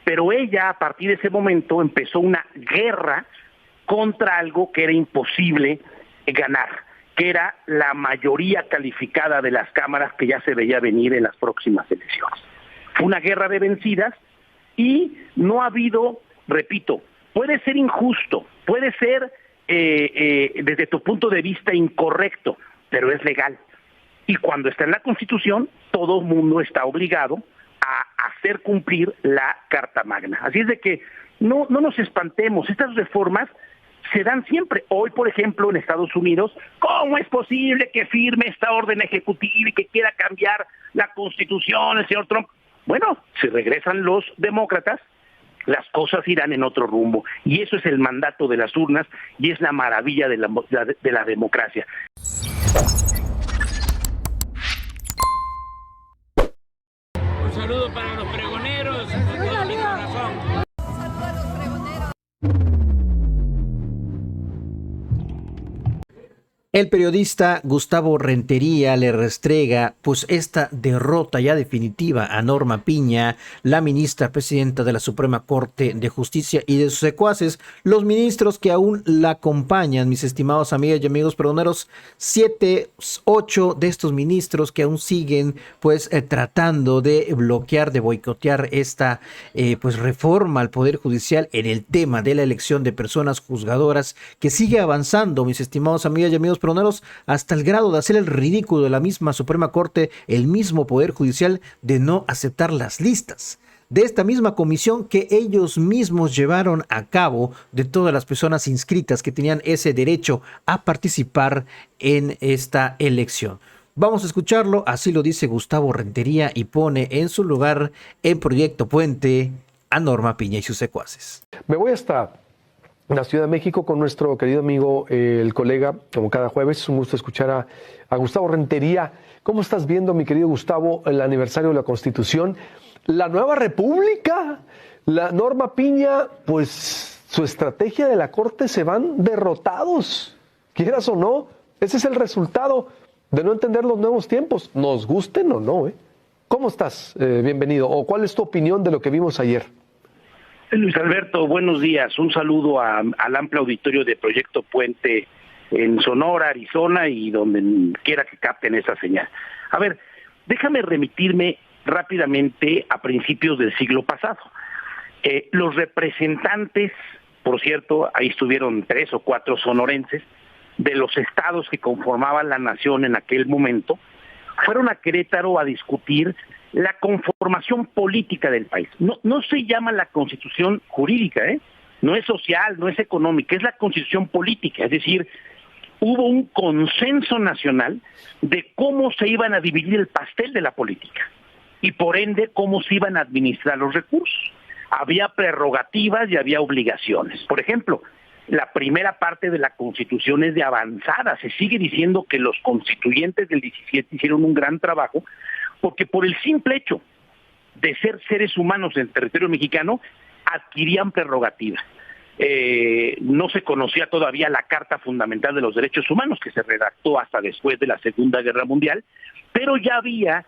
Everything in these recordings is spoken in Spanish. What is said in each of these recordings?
Pero ella, a partir de ese momento, empezó una guerra contra algo que era imposible ganar, que era la mayoría calificada de las cámaras que ya se veía venir en las próximas elecciones. Fue una guerra de vencidas y no ha habido, repito, puede ser injusto, puede ser desde tu punto de vista incorrecto, pero es legal. Y cuando está en la Constitución, todo el mundo está obligado a hacer cumplir la Carta Magna. Así es de que no nos espantemos, estas reformas se dan siempre. Hoy, por ejemplo, en Estados Unidos, ¿cómo es posible que firme esta orden ejecutiva y que quiera cambiar la Constitución el señor Trump? Bueno, si regresan los demócratas, las cosas irán en otro rumbo. Y eso es el mandato de las urnas y es la maravilla de la democracia. Un saludo para los pregoneros, con todo mi corazón. Un saludo a los pregoneros. El periodista Gustavo Rentería le restrega pues esta derrota ya definitiva a Norma Piña, la ministra presidenta de la Suprema Corte de Justicia, y de sus secuaces, los ministros que aún la acompañan, mis estimados amigas y amigos pregoneros, 7, 8 de estos ministros que aún siguen pues tratando de bloquear, de boicotear esta pues reforma al Poder Judicial en el tema de la elección de personas juzgadoras, que sigue avanzando, mis estimados amigas y amigos pregoneros, hasta el grado de hacer el ridículo de la misma Suprema Corte, el mismo Poder Judicial, de no aceptar las listas de esta misma comisión que ellos mismos llevaron a cabo, de todas las personas inscritas que tenían ese derecho a participar en esta elección. Vamos a escucharlo, así lo dice Gustavo Rentería y pone en su lugar en Proyecto Puente a Norma Piña y sus secuaces. Me voy hasta la Ciudad de México con nuestro querido amigo, el colega, como cada jueves. Es un gusto escuchar a Gustavo Rentería. ¿Cómo estás viendo, mi querido Gustavo, el aniversario de la Constitución? La nueva república, la Norma Piña, pues su estrategia de la Corte, se van derrotados, quieras o no. Ese es el resultado de no entender los nuevos tiempos, nos gusten o no. ¿Cómo estás? Bienvenido. ¿O cuál es tu opinión de lo que vimos ayer? Luis Alberto, buenos días. Un saludo al amplio auditorio de Proyecto Puente en Sonora, Arizona y donde quiera que capten esa señal. A ver, déjame remitirme rápidamente a principios del siglo pasado. Los representantes, por cierto, ahí estuvieron 3 o 4 sonorenses, de los estados que conformaban la nación en aquel momento, fueron a Querétaro a discutir la conformación política del país. No se llama la constitución jurídica, no es social, no es económica, es la constitución política, es decir, hubo un consenso nacional de cómo se iban a dividir el pastel de la política y por ende cómo se iban a administrar los recursos. Había prerrogativas y había obligaciones. Por ejemplo, la primera parte de la Constitución es de avanzada. Se sigue diciendo que los constituyentes del 17 hicieron un gran trabajo, porque por el simple hecho de ser seres humanos en el territorio mexicano, adquirían prerrogativas. No se conocía todavía la Carta Fundamental de los Derechos Humanos, que se redactó hasta después de la Segunda Guerra Mundial, pero ya había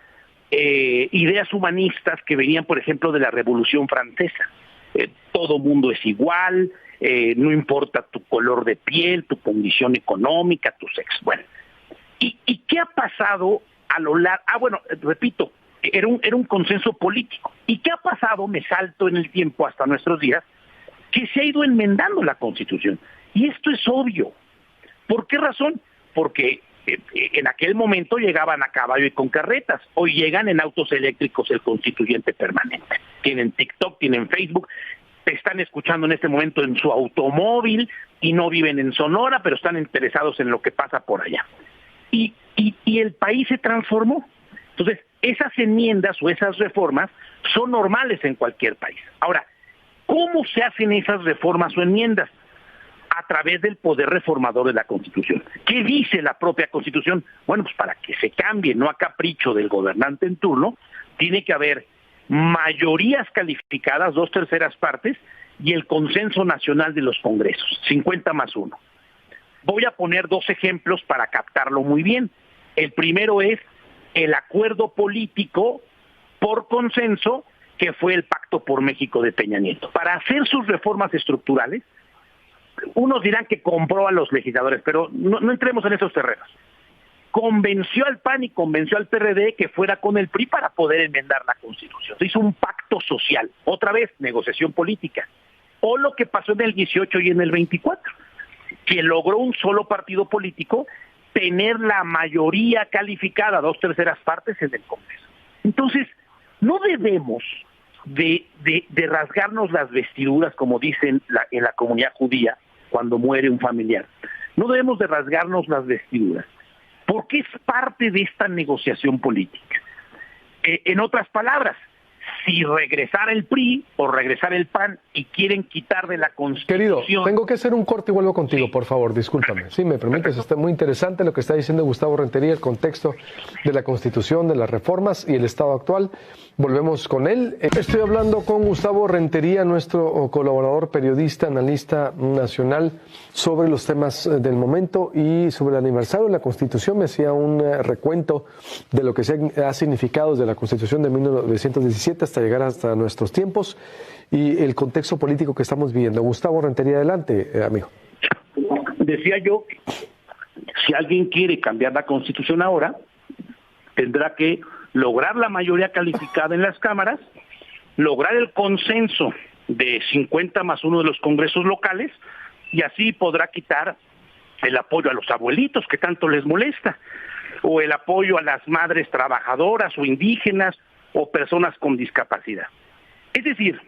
ideas humanistas que venían, por ejemplo, de la Revolución Francesa. Todo mundo es igual, no importa tu color de piel, tu condición económica, tu sexo. Bueno, ¿y qué ha pasado a lo largo? Bueno, repito, era un consenso político. ¿Y qué ha pasado? Me salto en el tiempo hasta nuestros días, que se ha ido enmendando la Constitución. Y esto es obvio. ¿Por qué razón? Porque en aquel momento llegaban a caballo y con carretas. Hoy llegan en autos eléctricos el constituyente permanente. Tienen TikTok, tienen Facebook, te están escuchando en este momento en su automóvil y no viven en Sonora, pero están interesados en lo que pasa por allá. Y el país se transformó. Entonces, esas enmiendas o esas reformas son normales en cualquier país. Ahora, ¿cómo se hacen esas reformas o enmiendas? A través del poder reformador de la Constitución. ¿Qué dice la propia Constitución? Bueno, pues para que se cambie, no a capricho del gobernante en turno, tiene que haber mayorías calificadas, 2/3 partes, y el consenso nacional de los congresos, 50+1. Voy a poner 2 ejemplos para captarlo muy bien. El primero es el acuerdo político por consenso que fue el Pacto por México de Peña Nieto. Para hacer sus reformas estructurales, unos dirán que compró a los legisladores, pero no entremos en esos terrenos. Convenció al PAN y convenció al PRD que fuera con el PRI para poder enmendar la Constitución. Se hizo un pacto social, otra vez, negociación política. O lo que pasó en el 18 y en el 24, que logró un solo partido político tener la mayoría calificada, 2/3 partes en el Congreso. Entonces, no debemos de rasgarnos las vestiduras, como dicen en la comunidad judía, cuando muere un familiar. No debemos de rasgarnos las vestiduras, porque es parte de esta negociación política. En otras palabras, si regresara el PRI o regresara el PAN y quieren quitar de la Constitución... Querido, tengo que hacer un corte y vuelvo contigo, por favor, discúlpame. Sí, me permites, está muy interesante lo que está diciendo Gustavo Rentería, el contexto de la Constitución, de las reformas y el estado actual. Volvemos con él. Estoy hablando con Gustavo Rentería, nuestro colaborador, periodista, analista nacional, sobre los temas del momento y sobre el aniversario de la Constitución. Me hacía un recuento de lo que ha significado desde la Constitución de 1917 hasta llegar hasta nuestros tiempos y el contexto político que estamos viviendo. Gustavo Rentería, adelante, amigo. Decía yo, si alguien quiere cambiar la Constitución ahora, tendrá que lograr la mayoría calificada en las cámaras, lograr el consenso de 50 más 1 de los congresos locales, y así podrá quitar el apoyo a los abuelitos que tanto les molesta, o el apoyo a las madres trabajadoras o indígenas o personas con discapacidad. Es decir,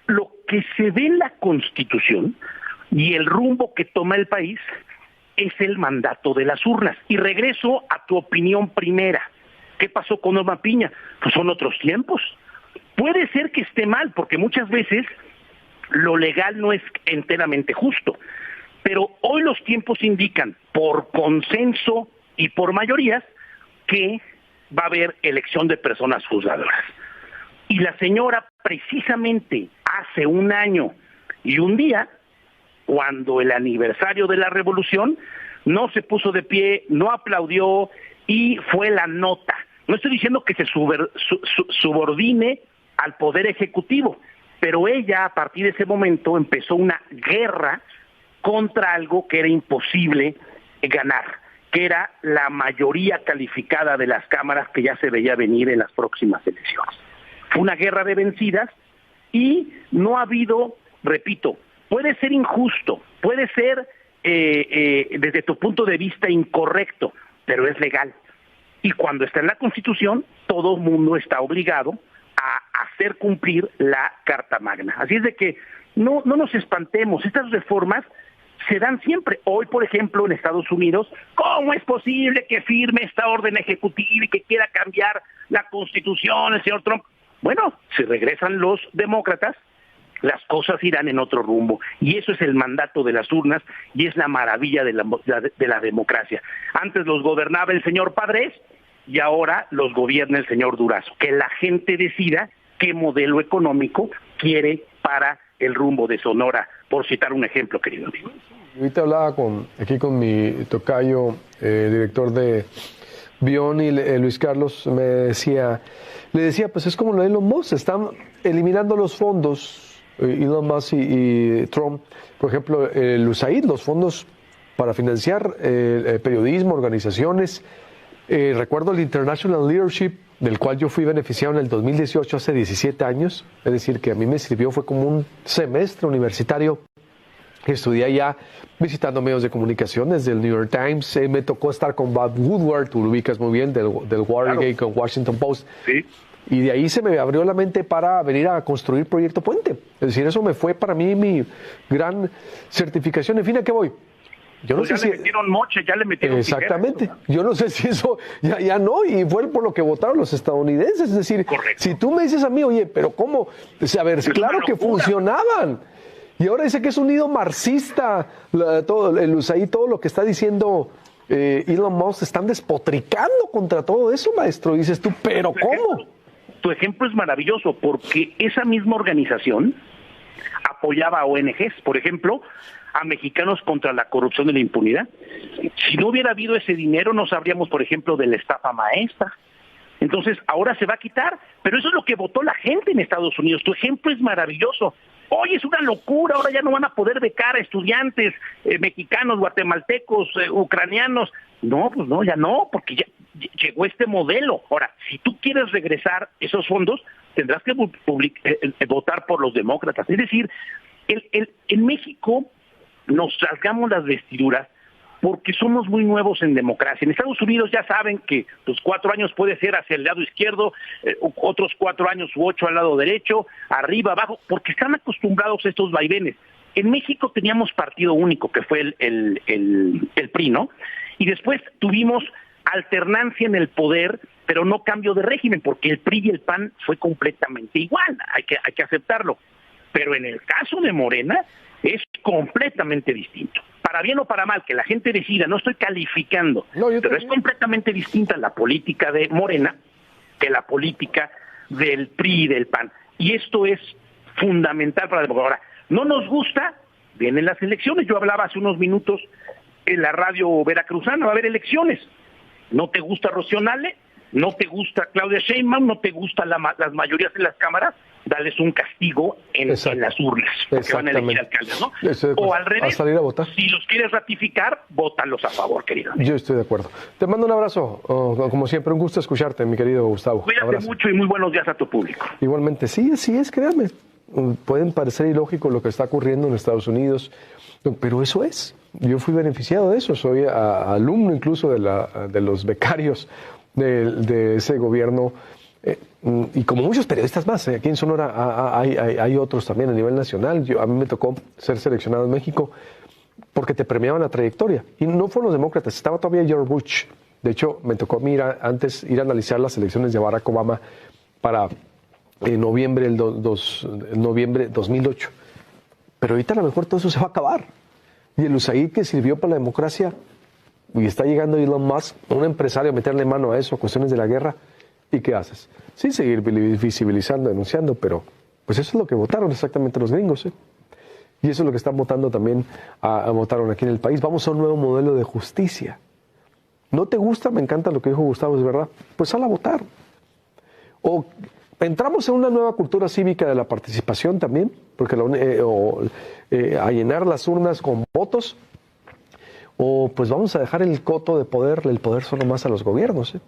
lo que se ve en la Constitución y el rumbo que toma el país es el mandato de las urnas. Y regreso a tu opinión primera. ¿Qué pasó con Norma Piña? Pues son otros tiempos. Puede ser que esté mal, porque muchas veces lo legal no es enteramente justo. Pero hoy los tiempos indican, por consenso y por mayorías, que va a haber elección de personas juzgadoras. Y la señora, precisamente hace 1 año y 1 día, cuando el aniversario de la revolución, no se puso de pie, no aplaudió y fue la nota. No estoy diciendo que se subordine al Poder Ejecutivo, pero ella a partir de ese momento empezó una guerra contra algo que era imposible ganar, que era la mayoría calificada de las cámaras que ya se veía venir en las próximas elecciones. Fue una guerra de vencidas y no ha habido, repito, puede ser injusto, puede ser desde tu punto de vista incorrecto, pero es legal. Y cuando está en la Constitución, todo el mundo está obligado a hacer cumplir la Carta Magna. Así es de que no nos espantemos, estas reformas se dan siempre. Hoy, por ejemplo, en Estados Unidos, ¿cómo es posible que firme esta orden ejecutiva y que quiera cambiar la Constitución el señor Trump? Bueno, si regresan los demócratas, las cosas irán en otro rumbo. Y eso es el mandato de las urnas y es la maravilla de la democracia. Antes los gobernaba el señor Padres y ahora los gobierna el señor Durazo. Que la gente decida qué modelo económico quiere para el rumbo de Sonora, por citar un ejemplo, querido amigo. Ahorita hablaba aquí con mi tocayo, director de Bioni, Luis Carlos, le decía, pues es como lo de Elon Musk, están eliminando los fondos, Elon Musk y Trump, por ejemplo, el USAID, los fondos para financiar periodismo, organizaciones. Recuerdo el International Leadership, del cual yo fui beneficiado en el 2018, hace 17 años, es decir, que a mí me sirvió, fue como un semestre universitario. Estudié allá visitando medios de comunicación, desde el New York Times, me tocó estar con Bob Woodward, tú lo ubicas muy bien, del Watergate, claro, con Washington Post. Sí. Y de ahí se me abrió la mente para venir a construir Proyecto Puente. Es decir, eso me fue para mí mi gran certificación. En fin, ¿a qué voy? Yo no pues sé ya le metieron moche, ya le metieron exactamente. Tijera. Yo no sé si eso ya no, y fue por lo que votaron los estadounidenses. Es decir, correcto, si tú me dices a mí, oye, pero ¿cómo? A ver, claro que funcionaban. Y ahora dice que es un nido marxista, todo el USAID, todo lo que está diciendo Elon Musk, están despotricando contra todo eso, maestro. Dices tú, ¿pero cómo? Tu ejemplo es maravilloso, porque esa misma organización apoyaba a ONGs, por ejemplo, a Mexicanos contra la Corrupción y la Impunidad. Si no hubiera habido ese dinero, no sabríamos, por ejemplo, de la estafa maestra, Entonces, ahora se va a quitar, pero eso es lo que votó la gente en Estados Unidos. Tu ejemplo es maravilloso. Hoy es una locura, ahora ya no van a poder becar a estudiantes mexicanos, guatemaltecos, ucranianos. No, pues no, ya no, porque ya llegó este modelo. Ahora, si tú quieres regresar esos fondos, tendrás que votar por los demócratas. Es decir, en México nos rasgamos las vestiduras porque somos muy nuevos en democracia. En Estados Unidos ya saben que los 4 años puede ser hacia el lado izquierdo, otros 4 años u 8 al lado derecho, arriba, abajo, porque están acostumbrados a estos vaivenes. En México teníamos partido único, que fue el PRI, ¿no? Y después tuvimos alternancia en el poder, pero no cambio de régimen, porque el PRI y el PAN fue completamente igual, hay que aceptarlo. Pero en el caso de Morena es completamente distinto. Para bien o para mal, que la gente decida, no estoy calificando, pero es completamente distinta la política de Morena que la política del PRI y del PAN. Y esto es fundamental para la democracia. Ahora, no nos gusta, vienen las elecciones. Yo hablaba hace unos minutos en la radio veracruzana, va a haber elecciones. ¿No te gusta Rocío Nale? ¿No te gusta Claudia Sheinbaum? ¿No te gustan las mayorías en las cámaras? Dales un castigo en las urnas, porque van a elegir alcaldes, ¿no? O al revés, a salir a votar. Si los quieres ratificar, vótalos a favor, querido. Yo estoy de acuerdo. Te mando un abrazo. Como siempre, un gusto escucharte, mi querido Gustavo. Cuídate mucho y muy buenos días a tu público. Igualmente, sí, así es, créanme. Pueden parecer ilógico lo que está ocurriendo en Estados Unidos, pero eso es. Yo fui beneficiado de eso, soy alumno incluso de los becarios de ese gobierno, y como muchos periodistas más, aquí en Sonora hay otros también a nivel nacional. A mí me tocó ser seleccionado en México porque te premiaban la trayectoria, y no fueron los demócratas, estaba todavía George Bush. De hecho, me tocó a mí antes ir a analizar las elecciones de Barack Obama para noviembre 2008. Pero ahorita a lo mejor todo eso se va a acabar. Y el USAID que sirvió para la democracia, y está llegando Elon Musk, un empresario, a meterle mano a eso, a cuestiones de la guerra, ¿y qué haces? Sí, seguir visibilizando, denunciando, pero pues eso es lo que votaron exactamente los gringos, ¿eh? Y eso es lo que están votando también, votaron aquí en el país. Vamos a un nuevo modelo de justicia. ¿No te gusta? Me encanta lo que dijo Gustavo, es verdad. Pues sal a votar. O entramos en una nueva cultura cívica de la participación también, porque a llenar las urnas con votos, o pues vamos a dejar el coto de poder, el poder solo más a los gobiernos, ¿eh?